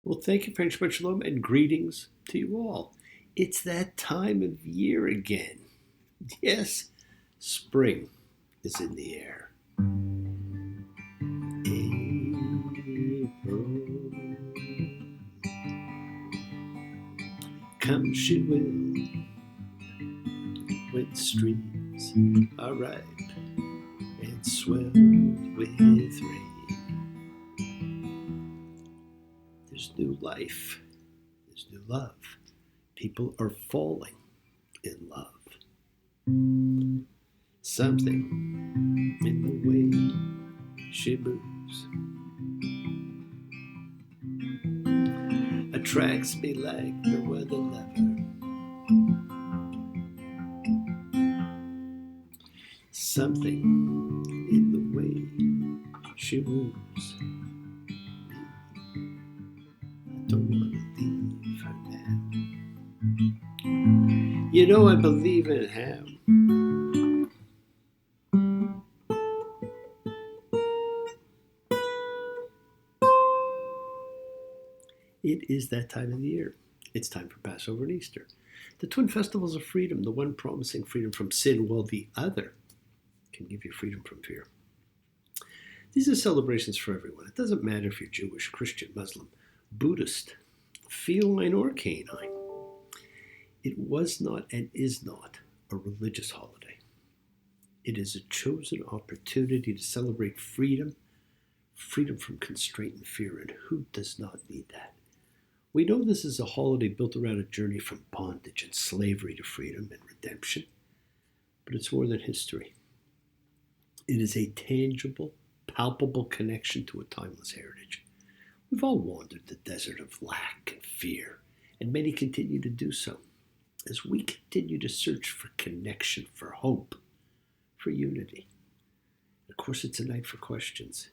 Well, thank you, friend. Shabbat Shalom, and greetings to you all. It's that time of year again. Yes, spring is in the air. April, come she will, when streams are ripe and swelled with rain. There's new life, there's new love. People are falling in love. Something in the way she moves attracts me like no other lover. Something in the way she moves. I don't want to leave her now. You know I believe in how it is that time of the year. It's time for Passover and Easter. The twin festivals of freedom, the one promising freedom from sin, while the other can give you freedom from fear. These are celebrations for everyone. It doesn't matter if you're Jewish, Christian, Muslim, Buddhist, feline, or canine. It was not and is not a religious holiday. It is a chosen opportunity to celebrate freedom, freedom from constraint and fear, and who does not need that? We know this is a holiday built around a journey from bondage and slavery to freedom and redemption, but it's more than history. It is a tangible, palpable connection to a timeless heritage. We've all wandered the desert of lack and fear, and many continue to do so, as we continue to search for connection, for hope, for unity. Of course, it's a night for questions.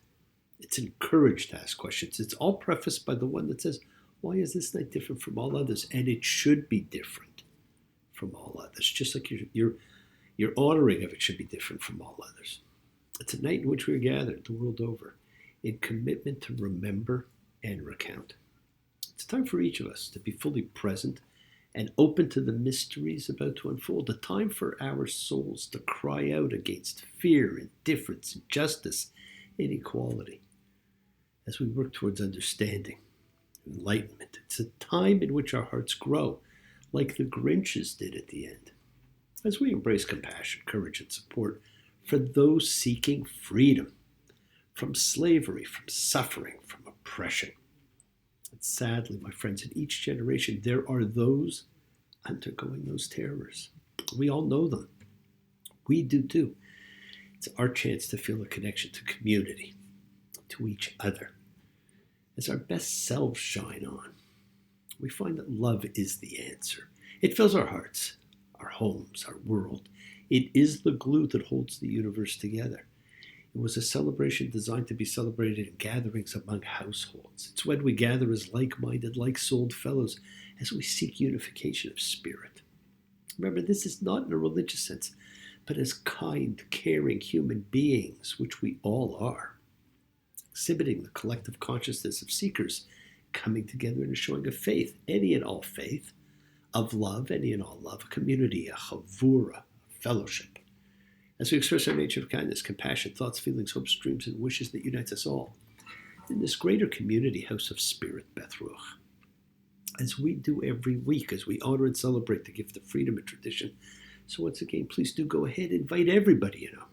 It's encouraged to ask questions. It's all prefaced by the one that says, why is this night different from all others? And it should be different from all others. Just like your honoring of it should be different from all others. It's a night in which we are gathered the world over in commitment to remember and recount. It's time for each of us to be fully present and open to the mysteries about to unfold. A time for our souls to cry out against fear, indifference, injustice, inequality, as we work towards understanding, enlightenment. It's a time in which our hearts grow, like the Grinches did at the end, as we embrace compassion, courage, and support for those seeking freedom from slavery, from suffering, from oppression. And sadly, my friends, in each generation, there are those undergoing those terrors. We all know them. We do too. It's our chance to feel a connection to community, to each other. As our best selves shine on, we find that love is the answer. It fills our hearts, our homes, our world. It is the glue that holds the universe together. It was a celebration designed to be celebrated in gatherings among households. It's when we gather as like-minded, like-souled fellows as we seek unification of spirit. Remember, this is not in a religious sense, but as kind, caring human beings, which we all are, exhibiting the collective consciousness of seekers coming together in a showing of faith, any and all faith, of love, any and all love, a community, a chavura, a fellowship. As we express our nature of kindness, compassion, thoughts, feelings, hopes, dreams, and wishes that unites us all in this greater community house of spirit, Beth Ruach. As we do every week, as we honor and celebrate the gift of freedom and tradition. So once again, please do go ahead and invite everybody you know,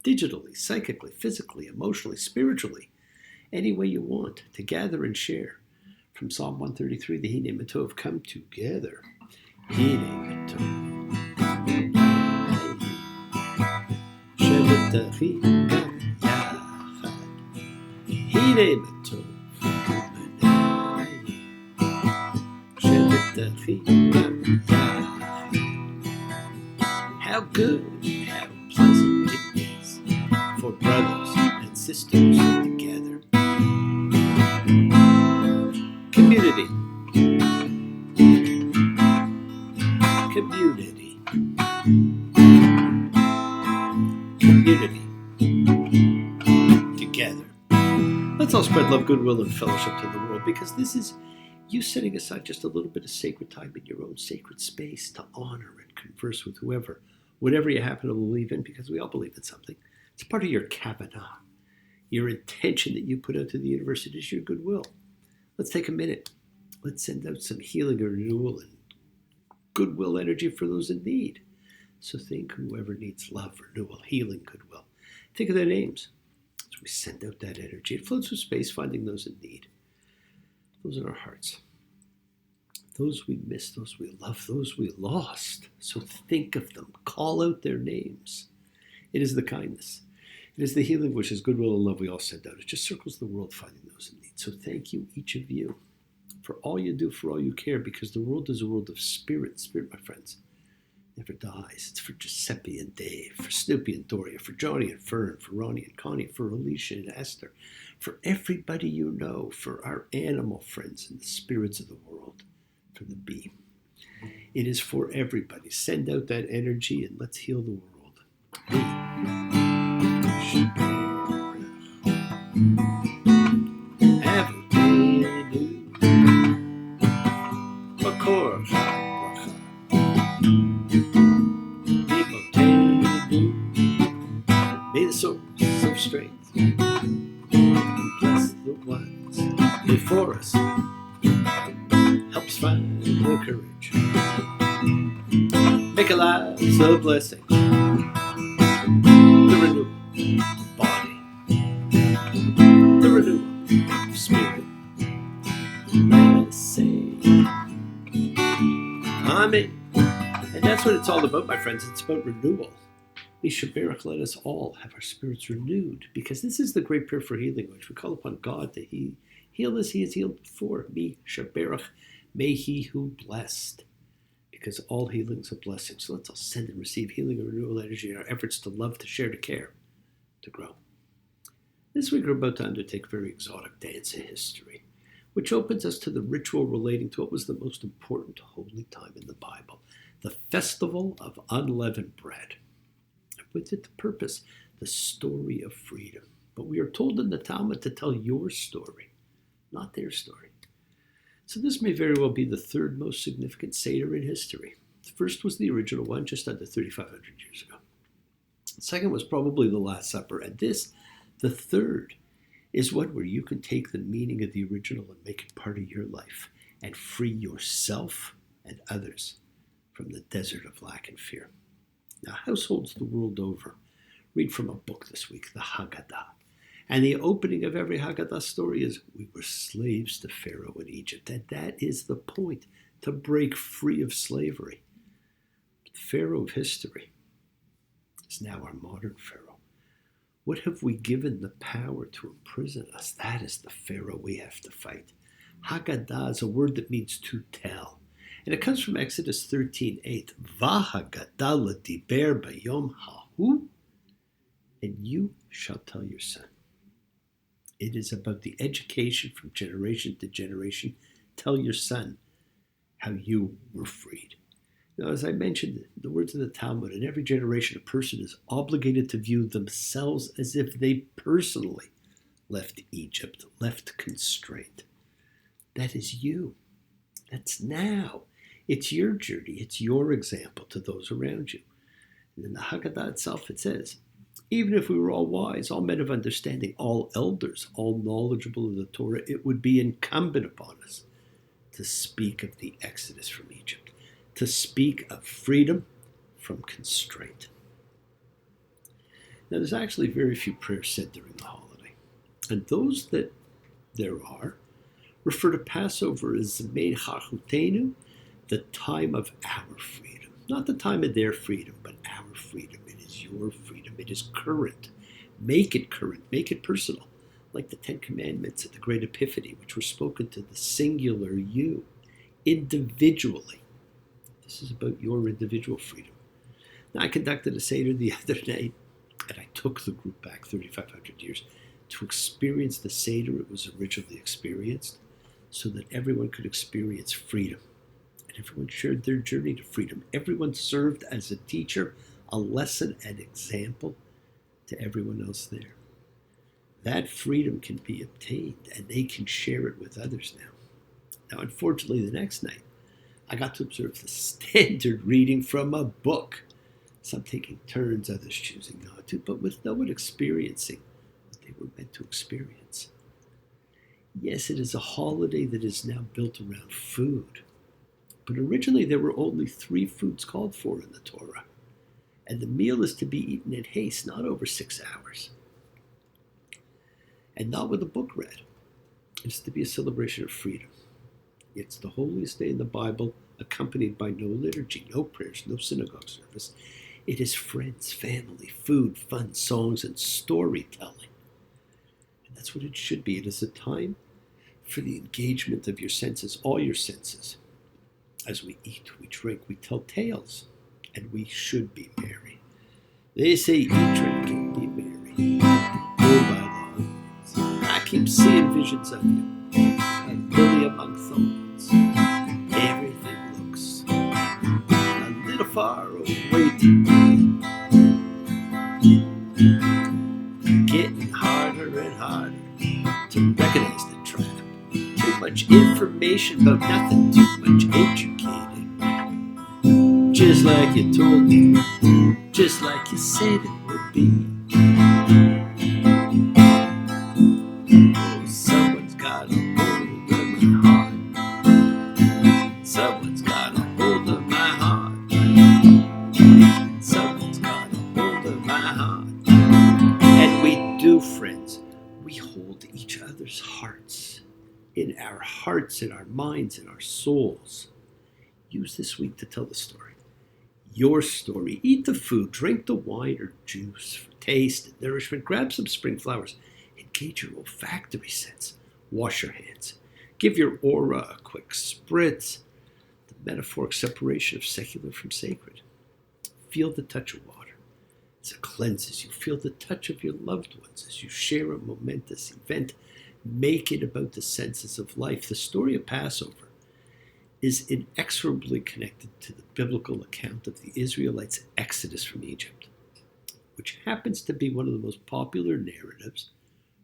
digitally, psychically, physically, emotionally, spiritually, any way you want, to gather and share. From Psalm 133, the Hine Matov, come together. Hine Matov. שבטחים גם יחד. הנה בטוב ומנהי. שבטחים גם יחד. How good, how pleasant it is for brothers and sisters together. Community. Community. Community. Together. Let's all spread love, goodwill, and fellowship to the world, because this is you setting aside just a little bit of sacred time in your own sacred space to honor and converse with whatever you happen to believe in, because we all believe in something. It's part of your kavanah, your intention that you put out to the universe. It is your goodwill. Let's take a minute. Let's send out some healing and renewal and goodwill energy for those in need. So think whoever needs love, renewal, healing, goodwill. Think of their names. As we send out that energy, it floats through space, finding those in need. Those in our hearts. Those we miss, those we love, those we lost. So think of them. Call out their names. It is the kindness. It is the healing, which is goodwill and love we all send out. It just circles the world, finding those in need. So thank you, each of you, for all you do, for all you care, because the world is a world of spirit. Spirit, my friends, never dies. It's for Giuseppe and Dave, for Snoopy and Doria, for Johnny and Fern, for Ronnie and Connie, for Alicia and Esther, for everybody you know, for our animal friends and the spirits of the world, for the bee. It is for everybody. Send out that energy and let's heal the world. May the source of strength bless the ones before us, helps find the courage, make our lives a blessing, the renewal body, the renewal of spirit. Let us say Amen. And that's what it's all about, my friends. It's about renewal. Mishaberach, let us all have our spirits renewed, because this is the great prayer for healing, which we call upon God to heal as he has healed before. Mishaberach, may he who blessed, because all healing is a blessing. So let's all send and receive healing and renewal energy in our efforts to love, to share, to care, to grow. This week we're about to undertake a very exotic dance in history, which opens us to the ritual relating to what was the most important holy time in the Bible, the Festival of Unleavened Bread. With it the purpose, the story of freedom. But we are told in the Talmud to tell your story, not their story. So this may very well be the third most significant Seder in history. The first was the original one, just under 3,500 years ago. The second was probably the Last Supper. And this, the third, is one where you can take the meaning of the original and make it part of your life and free yourself and others from the desert of lack and fear. Now, households the world over read from a book this week, the Haggadah. And the opening of every Haggadah story is, we were slaves to Pharaoh in Egypt. And that is the point, to break free of slavery. The Pharaoh of history is now our modern Pharaoh. What have we given the power to imprison us? That is the Pharaoh we have to fight. Haggadah is a word that means to tell. And it comes from Exodus 13:8. V'hagadah diber bayom hahu, and you shall tell your son. It is about the education from generation to generation. Tell your son how you were freed. Now, as I mentioned, the words of the Talmud, in every generation, a person is obligated to view themselves as if they personally left Egypt, left constraint. That is you. That's now. It's your journey. It's your example to those around you. And in the Haggadah itself, it says, even if we were all wise, all men of understanding, all elders, all knowledgeable of the Torah, it would be incumbent upon us to speak of the exodus from Egypt, to speak of freedom from constraint. Now, there's actually very few prayers said during the holiday. And those that there are refer to Passover as Zmein Chachutenu, the time of our freedom. Not the time of their freedom, but our freedom. It is your freedom. It is current. Make it current. Make it personal. Like the Ten Commandments at the Great Epiphany, which were spoken to the singular you, individually. This is about your individual freedom. Now, I conducted a Seder the other night, and I took the group back 3,500 years to experience the Seder it was originally experienced, so that everyone could experience freedom. And everyone shared their journey to freedom. Everyone served as a teacher, a lesson, an example to everyone else there. that freedom can be obtained, and they can share it with others now. Now, unfortunately, the next night, I got to observe the standard reading from a book. Some taking turns, others choosing not to, but with no one experiencing what they were meant to experience. Yes, it is a holiday that is now built around food. But originally there were only 3 foods called for in the Torah. And the meal is to be eaten in haste, not over 6 hours. And not with a book read. It's to be a celebration of freedom. It's the holiest day in the Bible, accompanied by no liturgy, no prayers, no synagogue service. It is friends, family, food, fun, songs, and storytelling. And that's what it should be. It is a time for the engagement of your senses, all your senses. As we eat, we drink, we tell tales, and we should be merry. They say eat, drink, and be merry. Go by the horns. I keep seeing visions of you, a lily among thorns. Everything looks a little far away to me. Getting harder and harder to recognize the trap. Too much information about nothing, too much educated. Just like you told me, just like you said it would be. Oh, someone's got a hold of my heart. Someone's got a hold of my heart. Someone's got a hold of my heart. And we do, friends. We hold each other's hearts. In our hearts, in our minds, in our souls. Use this week to tell the story. Your story. Eat the food, drink the wine or juice for taste and nourishment. Grab some spring flowers. Engage your olfactory sense. Wash your hands. Give your aura a quick spritz. The metaphoric separation of secular from sacred. Feel the touch of water as it cleanses you. Feel the touch of your loved ones as you share a momentous event. Make it about the senses of life. The story of Passover is inexorably connected to the biblical account of the Israelites' exodus from Egypt, which happens to be one of the most popular narratives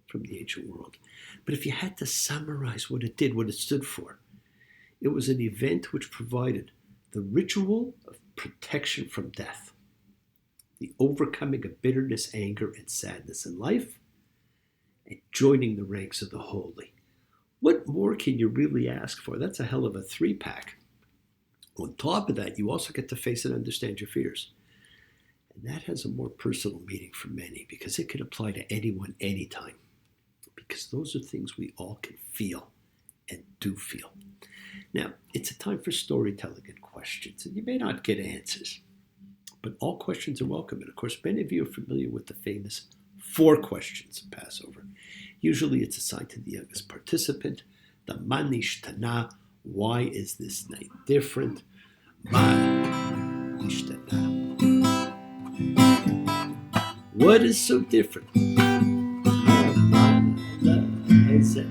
from the ancient world. But if you had to summarize what it did, what it stood for, it was an event which provided the ritual of protection from death, the overcoming of bitterness, anger, and sadness in life, and joining the ranks of the holy. What more can you really ask for? That's a hell of a 3-pack. On top of that, you also get to face and understand your fears. And that has a more personal meaning for many because it can apply to anyone, anytime. Because those are things we all can feel and do feel. Now, it's a time for storytelling and questions, and you may not get answers, but all questions are welcome. And of course, many of you are familiar with the famous 4 questions of Passover. Usually it's assigned to the youngest participant. The Manishtana, why is this night different? Manishtana. What is so different? On this night,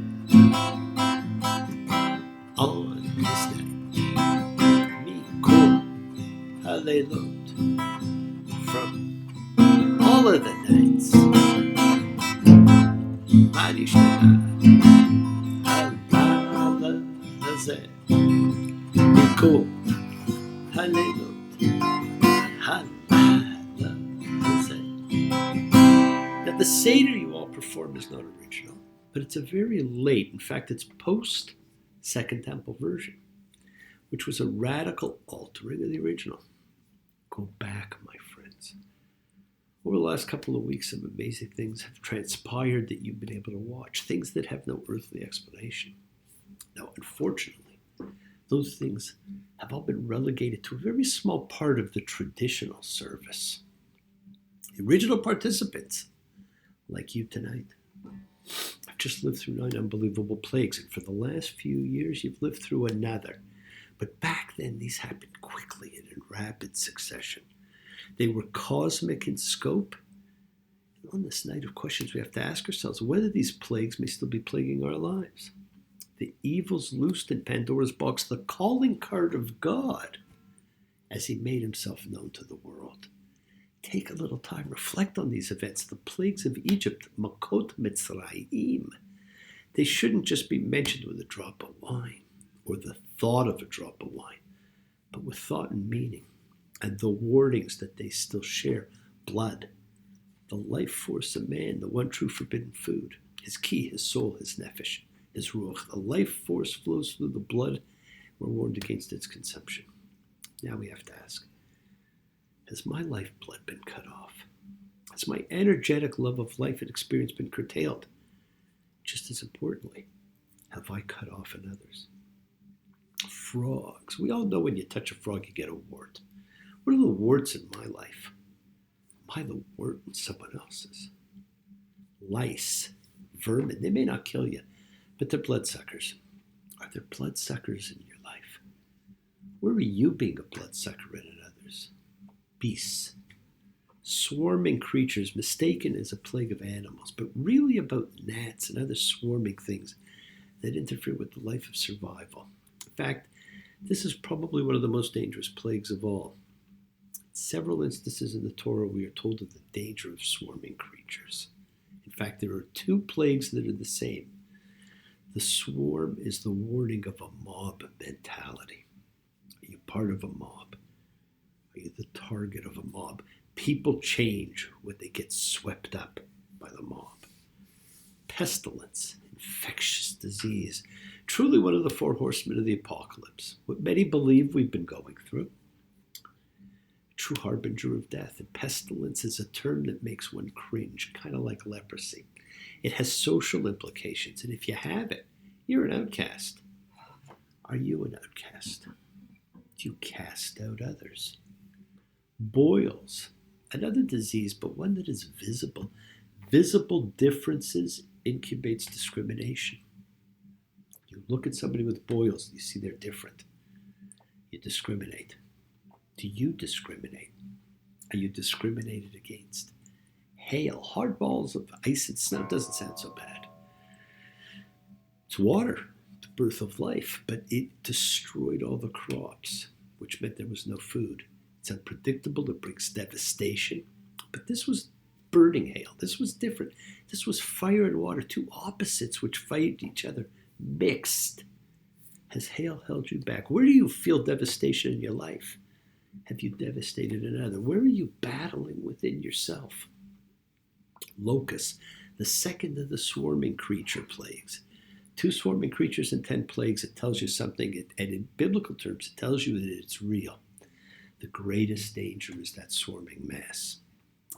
Mikol Halelot, from all of the nights. Now the Seder you all perform is not original, but it's a very late, in fact it's post-Second Temple version, which was a radical altering of the original. Go back, my friends. Over the last couple of weeks, some amazing things have transpired that you've been able to watch, things that have no earthly explanation. Now, unfortunately, those things have all been relegated to a very small part of the traditional service. The original participants, like you tonight, have just lived through 9 unbelievable plagues, and for the last few years, you've lived through another. But back then, these happened quickly and in rapid succession. They were cosmic in scope. And on this night of questions, we have to ask ourselves whether these plagues may still be plaguing our lives. The evils loosed in Pandora's box, the calling card of God, as he made himself known to the world. Take a little time, reflect on these events, the plagues of Egypt, Makot Mitzrayim. They shouldn't just be mentioned with a drop of wine or the thought of a drop of wine, but with thought and meaning, and the warnings that they still share. Blood, the life force of man, the one true forbidden food, his ki, his soul, his nefesh, his ruach. The life force flows through the blood. We're warned against its consumption. Now we have to ask, has my lifeblood been cut off? Has my energetic love of life and experience been curtailed? Just as importantly, have I cut off in others? Frogs. We all know when you touch a frog, you get a wart. What are the warts in my life? Am I the wart in someone else's? Lice, vermin, they may not kill you, but they're bloodsuckers. Are there bloodsuckers in your life? Where are you being a bloodsucker in others? Beasts, swarming creatures mistaken as a plague of animals, but really about gnats and other swarming things that interfere with the life of survival. In fact, this is probably one of the most dangerous plagues of all. In several instances in the Torah, we are told of the danger of swarming creatures. In fact, there are two plagues that are the same. The swarm is the warning of a mob mentality. Are you part of a mob? Are you the target of a mob? People change when they get swept up by the mob. Pestilence, infectious disease, truly one of the four horsemen of the apocalypse, what many believe we've been going through. A true harbinger of death. And pestilence is a term that makes one cringe, kind of like leprosy. It has social implications, and if you have it, you're an outcast. Are you an outcast? Do you cast out others? Boils, another disease, but one that is visible. Visible differences incubates discrimination. You look at somebody with boils, you see they're different. You discriminate. Do you discriminate? Are you discriminated against? Hail, hard balls of ice and snow doesn't sound so bad. It's water, the birth of life, but it destroyed all the crops, which meant there was no food. It's unpredictable, it brings devastation. But this was burning hail. This was different. This was fire and water, two opposites which fight each other, mixed. Has hail held you back? Where do you feel devastation in your life? Have you devastated another? Where are you battling within yourself? Locusts, the second of the swarming creature plagues. 2 swarming creatures and 10 plagues, it tells you something, and in biblical terms, it tells you that it's real. The greatest danger is that swarming mass.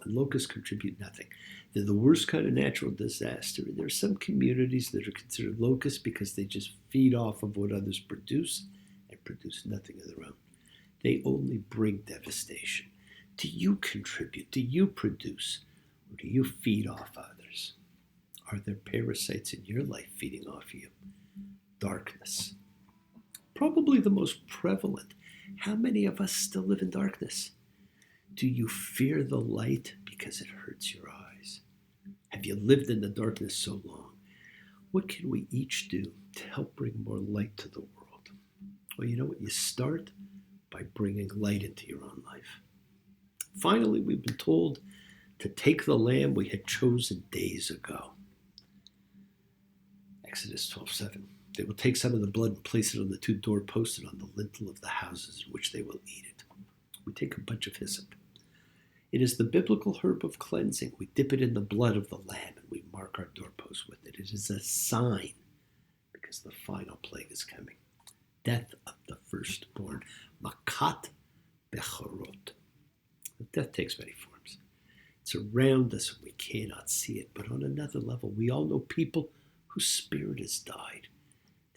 And locusts contribute nothing. They're the worst kind of natural disaster. And there are some communities that are considered locusts because they just feed off of what others produce and produce nothing of their own. They only bring devastation. Do you contribute? Do you produce? Or do you feed off others? Are there parasites in your life feeding off you? Darkness. Probably the most prevalent. How many of us still live in darkness? Do you fear the light because it hurts your eyes? Have you lived in the darkness so long? What can we each do to help bring more light to the world? Well, you know what? You start by bringing light into your own life. Finally, we've been told to take the lamb we had chosen days ago. Exodus 12:7. They will take some of the blood and place it on the 2 doorposts and on the lintel of the houses in which they will eat it. We take a bunch of hyssop. It is the biblical herb of cleansing. We dip it in the blood of the lamb and we mark our doorposts with it. It is a sign because the final plague is coming. Death of the firstborn. Makat bechorot. Death takes many forms. It's around us and we cannot see it. But on another level, we all know people whose spirit has died.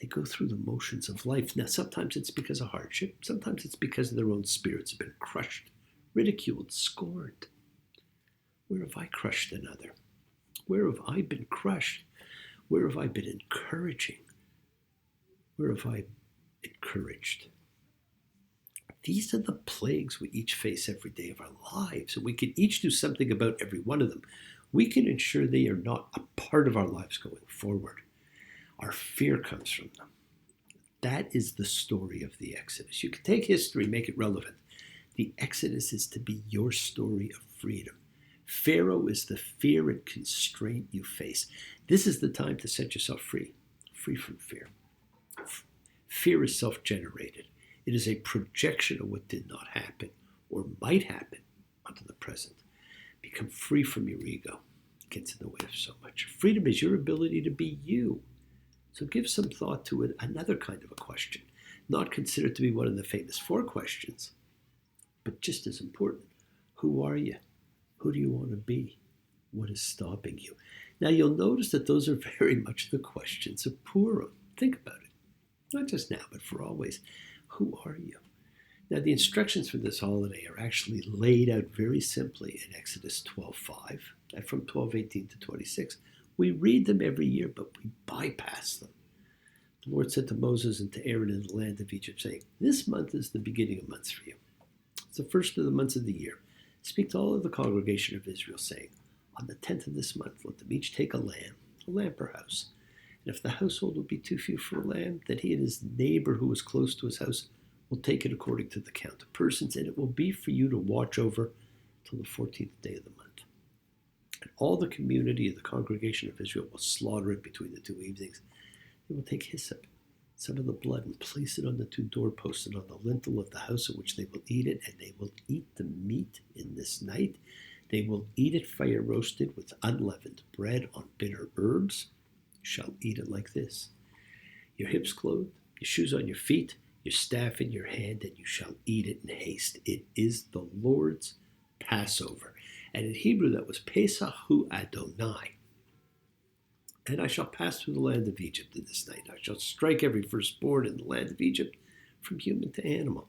They go through the motions of life. Now, sometimes it's because of hardship. Sometimes it's because their own spirits have been crushed, ridiculed, scorned. Where have I crushed another? Where have I been crushed? Where have I been encouraging? Where have I encouraged? These are the plagues we each face every day of our lives, and we can each do something about every one of them. We can ensure they are not a part of our lives going forward. Our fear comes from them. That is the story of the Exodus. You can take history, make it relevant. The Exodus is to be your story of freedom. Pharaoh is the fear and constraint you face. This is the time to set yourself free, free from fear. Fear is self-generated. It is a projection of what did not happen or might happen onto the present. Become free from your ego. It gets in the way of so much. Freedom is your ability to be you. So give some thought to it. Another kind of a question, not considered to be one of the famous 4 questions, but just as important. Who are you? Who do you want to be? What is stopping you? Now you'll notice that those are very much the questions of Purim. Think about it. Not just now, but for always. Who are you? Now the instructions for this holiday are actually laid out very simply in Exodus 12:5, and from 12:18 to 26. We read them every year, but we bypass them. The Lord said to Moses and to Aaron in the land of Egypt, saying, "This month is the beginning of months for you. It's the first of the months of the year. Speak to all of the congregation of Israel, saying, on the 10th of this month, let them each take a lamb per house. And if the household would be too few for a lamb, then he and his neighbor who is close to his house will take it according to the count of persons, and it will be for you to watch over till the 14th day of the month. And all the community of the congregation of Israel will slaughter it between the 2 evenings. They will take hyssop, some of the blood, and place it on the 2 doorposts and on the lintel of the house in which they will eat it, and they will eat the meat in this night. They will eat it fire roasted with unleavened bread on bitter herbs. You shall eat it like this: your hips clothed, your shoes on your feet, your staff in your hand, and you shall eat it in haste. It is the Lord's Passover. And in Hebrew that was Pesach hu Adonai. And I shall pass through the land of Egypt in this night. I shall strike every firstborn in the land of Egypt, from human to animal.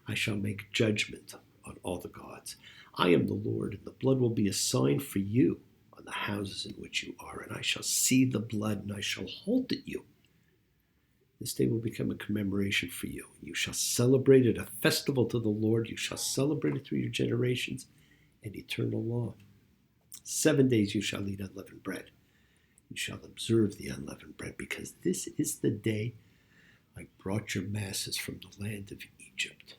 I shall make judgment on all the gods. I am the Lord, and the blood will be a sign for you on the houses in which you are. And I shall see the blood, and I shall halt at you. This day will become a commemoration for you. You shall celebrate it, a festival to the Lord. You shall celebrate it through your generations, an eternal law. 7 days you shall eat unleavened bread. You shall observe the unleavened bread, because this is the day I brought your masses from the land of Egypt.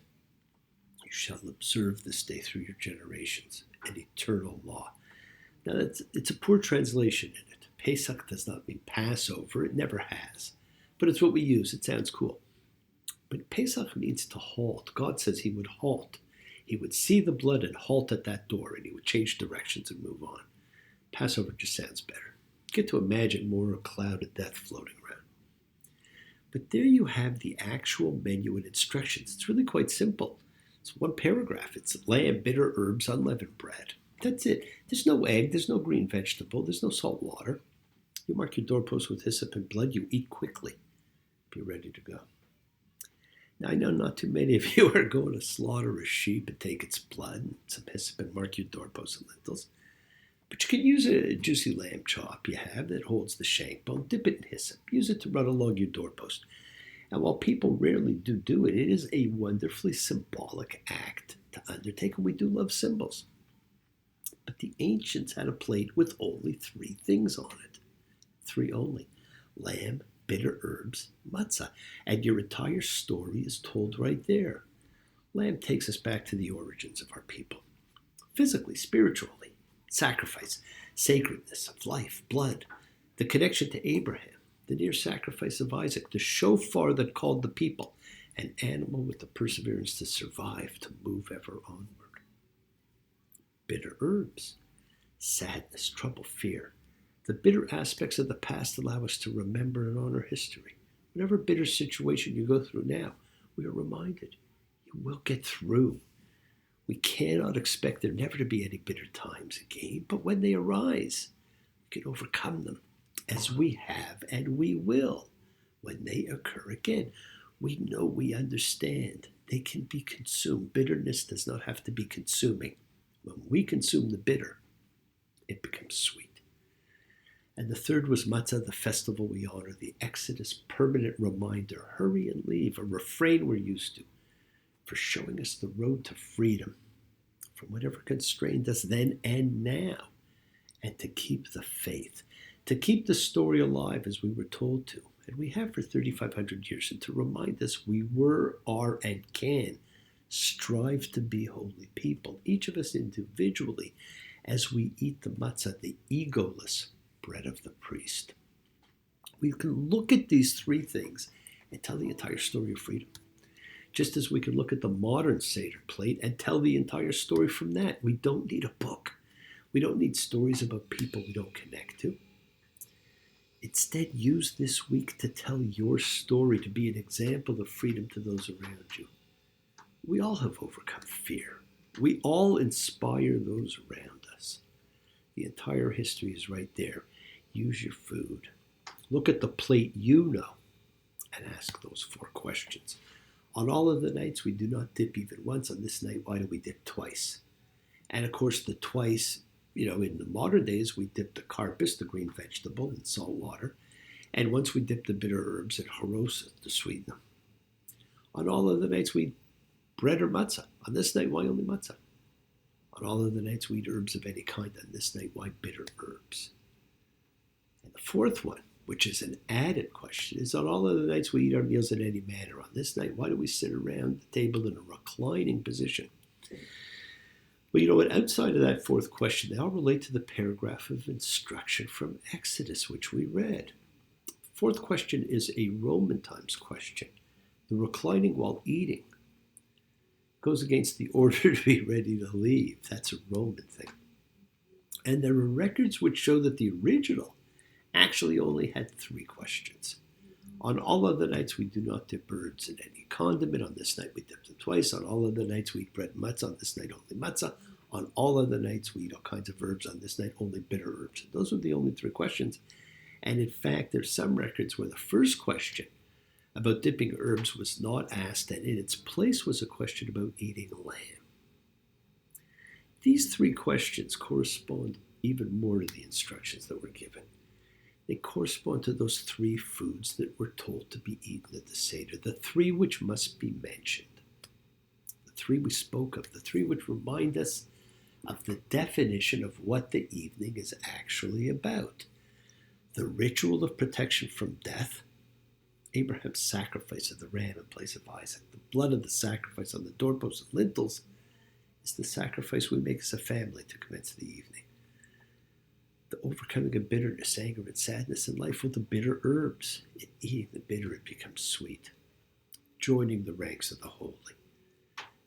You shall observe this day through your generations, an eternal law. Now, it's a poor translation in it. Pesach does not mean Passover. It never has. But it's what we use. It sounds cool. But Pesach means to halt. God says he would halt. He would see the blood and halt at that door, and he would change directions and move on. Passover just sounds better. Get to imagine more a cloud of death floating around. But there you have the actual menu and instructions. It's really quite simple. It's 1 paragraph. It's lamb, bitter herbs, unleavened bread. That's it. There's no egg. There's no green vegetable. There's no salt water. You mark your doorpost with hyssop and blood. You eat quickly. Be ready to go. Now, I know not too many of you are going to slaughter a sheep and take its blood and some hyssop and mark your doorposts and lintels. But you can use a juicy lamb chop you have that holds the shank bone. Dip it in hyssop. Use it to run along your doorpost. And while people rarely do it, it is a wonderfully symbolic act to undertake, and we do love symbols. But the ancients had a plate with only 3 things on it. 3 only: lamb, bitter herbs, matzah. And your entire story is told right there. Lamb takes us back to the origins of our people. Physically, spiritually, sacrifice, sacredness of life, blood, the connection to Abraham, the near sacrifice of Isaac, the shofar that called the people, an animal with the perseverance to survive, to move ever onward. Bitter herbs, sadness, trouble, fear. The bitter aspects of the past allow us to remember and honor history. Whatever bitter situation you go through now, we are reminded you will get through. We cannot expect there never to be any bitter times again, but when they arise, we can overcome them, as we have and we will when they occur again. We know, we understand. They can be consumed. Bitterness does not have to be consuming. When we consume the bitter, it becomes sweet. And the third was Matzah, the festival we honor, the Exodus permanent reminder, hurry and leave, a refrain we're used to, for showing us the road to freedom from whatever constrained us then and now, and to keep the faith, to keep the story alive as we were told to, and we have for 3,500 years, and to remind us we were, are, and can strive to be holy people, each of us individually, as we eat the matzah, the egoless bread of the priest. We can look at these three things and tell the entire story of freedom. Just as we can look at the modern Seder plate and tell the entire story from that. We don't need a book. We don't need stories about people we don't connect to. Instead, use this week to tell your story, to be an example of freedom to those around you. We all have overcome fear. We all inspire those around us. The entire history is right there. Use your food. Look at the plate you know and ask those 4 questions. On all of the nights, we do not dip even once. On this night, why do we dip twice? And of course, the twice, in the modern days, we dip the karpis, the green vegetable, in salt water. And once we dip the bitter herbs in harosa to sweeten them. On all of the nights, we eat bread or matzah. On this night, why only matzah? On all of the nights, we eat herbs of any kind. On this night, why bitter herbs? And the 4th one, which is an added question, is on all of the nights we eat our meals in any manner. On this night, why do we sit around the table in a reclining position? Well, you know what? Outside of that 4th question, they all relate to the paragraph of instruction from Exodus, which we read. 4th question is a Roman times question. The reclining while eating goes against the order to be ready to leave. That's a Roman thing. And there are records which show that the original actually only had 3 questions. On all other nights, we do not dip herbs in any condiment. On this night, we dip them twice. On all other nights, we eat bread and matzah. On this night, only matzah. On all other nights, we eat all kinds of herbs. On this night, only bitter herbs. Those are the only 3 questions. And in fact, there's some records where the first question about dipping herbs was not asked, and in its place was a question about eating lamb. These 3 questions correspond even more to the instructions that were given. They correspond to those 3 foods that were told to be eaten at the Seder, the 3 which must be mentioned, the 3 we spoke of, the 3 which remind us of the definition of what the evening is actually about. The ritual of protection from death, Abraham's sacrifice of the ram in place of Isaac, the blood of the sacrifice on the doorposts and lintels, is the sacrifice we make as a family to commence the evening. The overcoming of bitterness, anger, and sadness in life with the bitter herbs. In eating the bitter, it becomes sweet. Joining the ranks of the holy.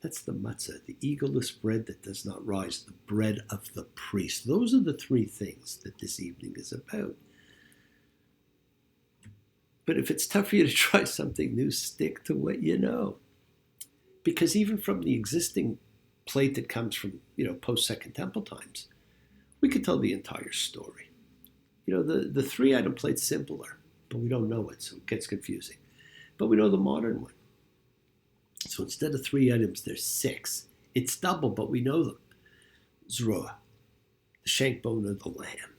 That's the matzah, the egoless bread that does not rise, the bread of the priest. Those are the 3 things that this evening is about. But if it's tough for you to try something new, stick to what you know. Because even from the existing plate that comes from, post-Second Temple times, we could tell the entire story. The 3-item plate's simpler, but we don't know it, so it gets confusing. But we know the modern one. So instead of 3 items, there's 6. It's double, but we know them. Zroa, the shank bone of the lamb.